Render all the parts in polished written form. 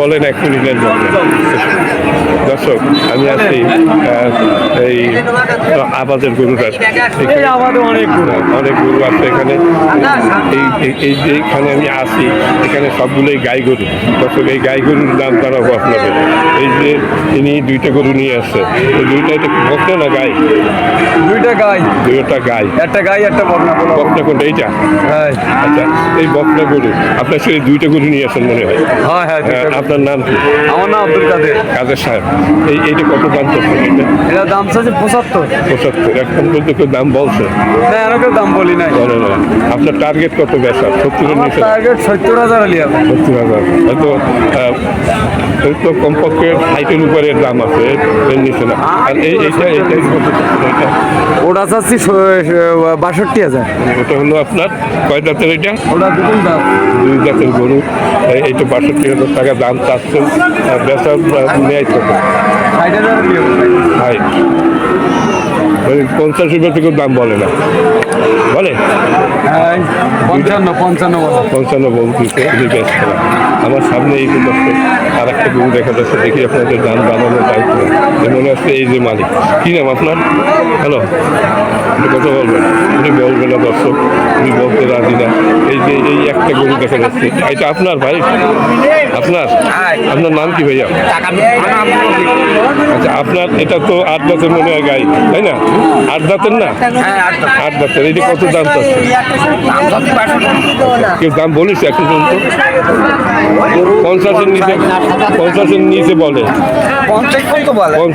বলেন 1 মিনিটের মধ্যে। দর্শক আমি আছি এই আবাদের গরুটার, অনেক গরু আছে এখানে। এই যে এখানে আমি আছি এখানে সবগুলোই গাই গরু। দর্শক এই গাই গরুর দাম জানাবো আপনাদের। এই যে ইনি 2টা গরু নিয়ে আসছে, এই 2টা এটা বকনা না গাই? 2টা গাই। 2টা গাই, একটা গাই একটা বকনা। বকনা কোনটা এইটা? হ্যাঁ। আচ্ছা, এই বকনা গরু আপনার সাথে 2টা গরু নিয়ে আসেন মনে হয়। হ্যাঁ। আপনার নাম কি? আমার নাম আব্দুল কাদের। কাদের সাহেব, এইটা কত দাম চাচ্ছে? এটা দাম চাচ্ছে 75। 75। এখন পর্যন্ত কেউ দাম বলছে না, এরকম দাম বলি নাই। বলে না। আপনার টার্গেট কত বেচা? 70-এর নিচে? টার্গেট 70,000 লিয়া। 70,000 হয়তো তো কমপক্ষে 60-এর উপরে দাম আছে, এর নিচে না। আর এইটা ওটা চাচ্ছি 62,000। ওটা হলো আপনার কয় দাঁতের? এটা ওটা 2 দাঁত। 2 দাঁতের গরু। এইটা 62,000 টাকা দাম চাচ্ছেন। বেচা নেয় কত? 60,000 লিয়া। ভাই 50 রুপের থেকেও দাম বলে না, বলে? হ্যাঁ, 55 বলতেছে। আমার সামনে এই যে দর্শক আর একটা গরু দেখা যাচ্ছে, দেখি আপনাদের দাম বানানো দায়িত্ব মনে হচ্ছে। এই যে মালিক, কী নাম আপনার? হ্যালো, কথা বলবেন? উনি বলবেন না দর্শক, উনি বলতে রাজি না। এই যে এই একটা গরু দেখা যাচ্ছে, এটা আপনার ভাই? আপনার নাম কি ভাইয়া? আচ্ছা, আপনার এটা তো 8 দাঁতের মনে হয় গাই, তাই না? 8 দাঁতের না? 8 দাঁতের। এটা কত দাম চাচ্ছে? কেউ দাম বলিস এখন পর্যন্ত? 50-এর নিচে, 50-এর নিচে বলে। 50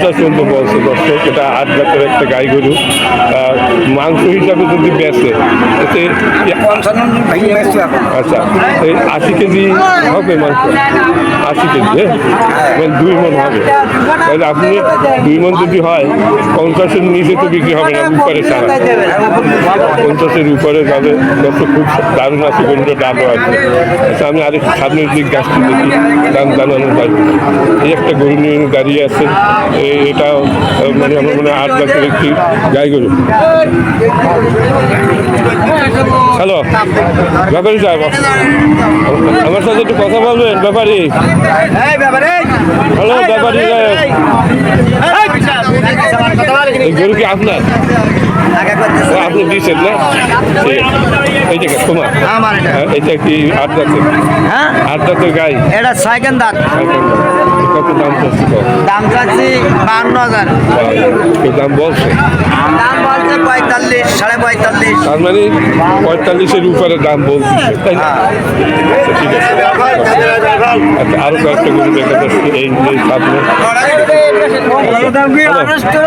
পর্যন্ত বলছে দর্শক। এটা 8 দাঁতের একটা গাই গরু। মাংস হিসাবে যদি বেচে এতে আচ্ছা, এই 80 কেজি হবে মাংস? 80 কেজি, মানে 2 মণ হবে। তাহলে আপনি 2 মণ যদি হয়, 50-এর নিচে তো বিক্রি হবে না, উপরে ছাড়া। 50-এর উপরে যাবে। দর্শক খুব দারুণ আছে গরুটা, দামও আছে। আচ্ছা, আমি আরেকটু সামনের দিক গাছটি দেখি, দাম জানানো দায়িত্ব। এই একটা গরু নিয়ে দাঁড়িয়ে আছে। এটা মানে আমার মনে হয় 8 দাঁতের একটি গাই গরু। হ্যালো, ব্যাপারী সাহেব, আমার সাথে একটু কথা বলবেন? ব্যাপারী, হ্যালো ব্যাপারী সাহেব, এই গরু কি আপনার? আপনি দিয়েছেন না? এইটা তোমার? এটা কি 8 দাঁতের? 8 দাঁতের গাই? এটা 6 দাঁত। কত দাম চাচ্ছি? দাম চাচ্ছি 52,000। দাম বলছে? দাম বলছে 45, 45.5। তার মানে 45-এর উপরে দাম বলছে, তাই না? আচ্ছা, ঠিক আছে। আচ্ছা, আরো কয়েকটা গরু দেখা যাচ্ছে এই সামনে।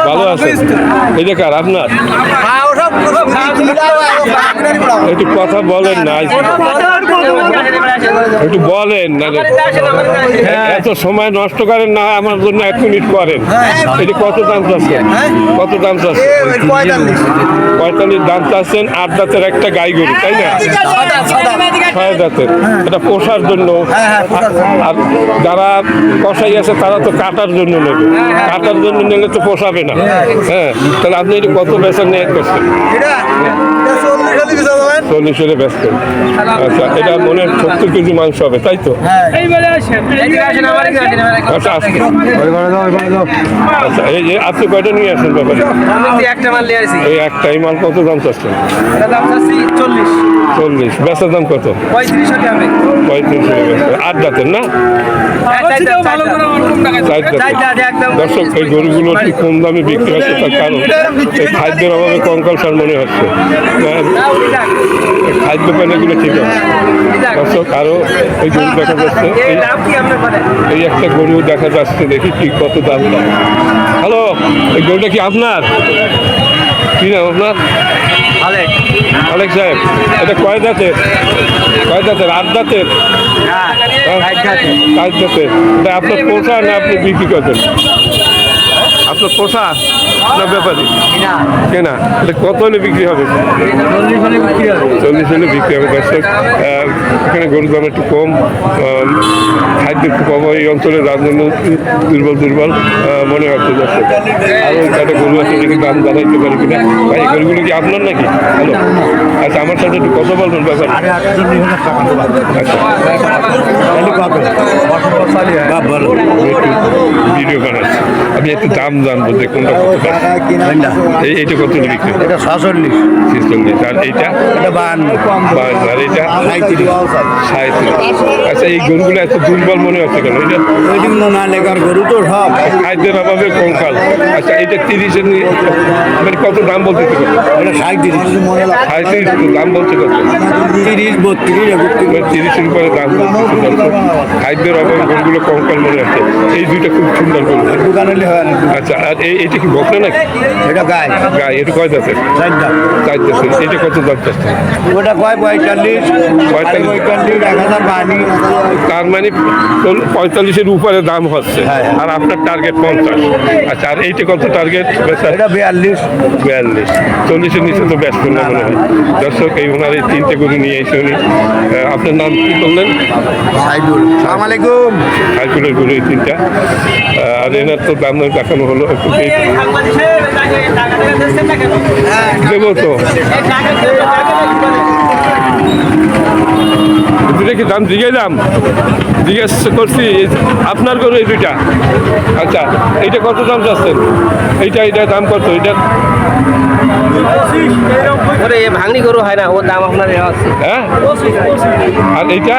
ভালো আছে? এই কার? আপনার? একটু কথা বলেন না, একটু বলেন না। এত সময় নষ্ট করেন না, আমার জন্য 1 মিনিট করেন। এটা কত দাম চাচ্ছেন? কত দাম চাচ্ছেন? 45 দাম চাচ্ছেন। 8 দাঁতের একটা গাই গরু, তাই না? 6 দাঁতের। এটা পোষার জন্য। আর যারা কষাই আছে তারা তো কাটার জন্য নেবে। কাটার জন্য নিলে তো পোষাবে না। হ্যাঁ, তাহলে আপনি এটা কত বেচা নিয়ে করছেন? 40-এ ব্যস্ত। আচ্ছা, এটা মনে হয় 70 কেজি মাংস হবে, তাই তো? আচ্ছা, আচ্ছা, এই আপনি কয়টা নিয়ে আসেন ব্যাপারে? এই একটাই মাল কত দাম চাচ্ছেন? 40। বেচার দাম কত? 35। 8 দাঁতের না? দর্শক, এই গরুগুলো একটু কম দামে বিক্রি হচ্ছে, তার কারণ এই খাদ্যের অভাবে কঙ্কালসার মনে হচ্ছে। খাদ্য পানিগুলো ঠিক আছে দর্শক। আরো এই গরু দেখা যাচ্ছে, এই একটা গরু দেখা যাচ্ছে, দেখি কি কত দাম। হ্যালো, এই গরুটা কি আপনার? কি নাম আপনার? আলেক সাহেব, এটা কয় দাঁতের? 8 দাঁতের? 5 দাঁতের। এটা আপনার পোষা না আপনি বিক্রি করেন? আপনার পোষা না ব্যাপারী কেনা? এটা কত হলে বিক্রি হবে? 40 হলে বিক্রি হবে। দর্শক এখানে গরুর দাম একটু কম, খাদ্য একটু কম এই অঞ্চলে, যার জন্য দুর্বল মনে হচ্ছে। দর্শক আরও একটা গরু আছে, দেখি দাম জানাইতে পারি কিনা। ভাই এই গরুগুলো কি আপনার নাকি? হ্যালো, আচ্ছা আমার সাথে একটু কথা বলবেন ব্যাপারে। আচ্ছা ভিডিও বানাচ্ছি, আমি একটু দাম জানবো যে কোনটা কত টাকা। এইটা কত বিক্রি? এটা 46 46। আর এইটা? এটা 52 আর এইটা? 37। 37 আচ্ছা এই গরুগুলো এত দুর্বল মনে হচ্ছে কেন? এটা ওইদিন না লেগার গরু তো সব খাদ্যের অভাবে কঙ্কাল। আচ্ছা এটা 30-এর মানে কত দাম বলতে কত? এটা 37 37 দাম বলছে কত? 30 32 30-এর উপরে দাম বলছে। দর্শক খাদ্যের অভাবে গরুগুলো কঙ্কাল মনে হচ্ছে। এই দুইটা খুব সুন্দর গরু। দোকানে হয় না। আচ্ছা আর এইটা কি বকনা নাকি? এটা গায় গায়ে এটা কয় জাতের? 4টা চাইতেছেন এটা কত দাম চাচ্ছে? ওটা কয় 45 1000 বানি তার মানে 45-এর উপরে দাম হচ্ছে, আর আপনার টার্গেট 50। আচ্ছা আর এইটা কত টার্গেট? এটা 42 42। 40-এর নিচে তো ব্যস্ত না মনে হয়। দর্শক এই ওনার এই 3টে গরু নিয়ে এসে উনি, আপনার নাম কি করলেন? সাইদুল। আসসালামু আলাইকুম। হাইকুলের গরু এই 3টা। আর এনার তো দাম দেখানো হলো একটু দেবো তো। দুটা কি দাম জিজ্ঞেস করছি আপনার গরু এই দুইটা? আচ্ছা এইটা কত দাম চাচ্ছেন? এইটা দাম কত? এইটা ভাঙনি গরু হয় না, ওর দাম আপনার হ্যাঁ, আর এইটা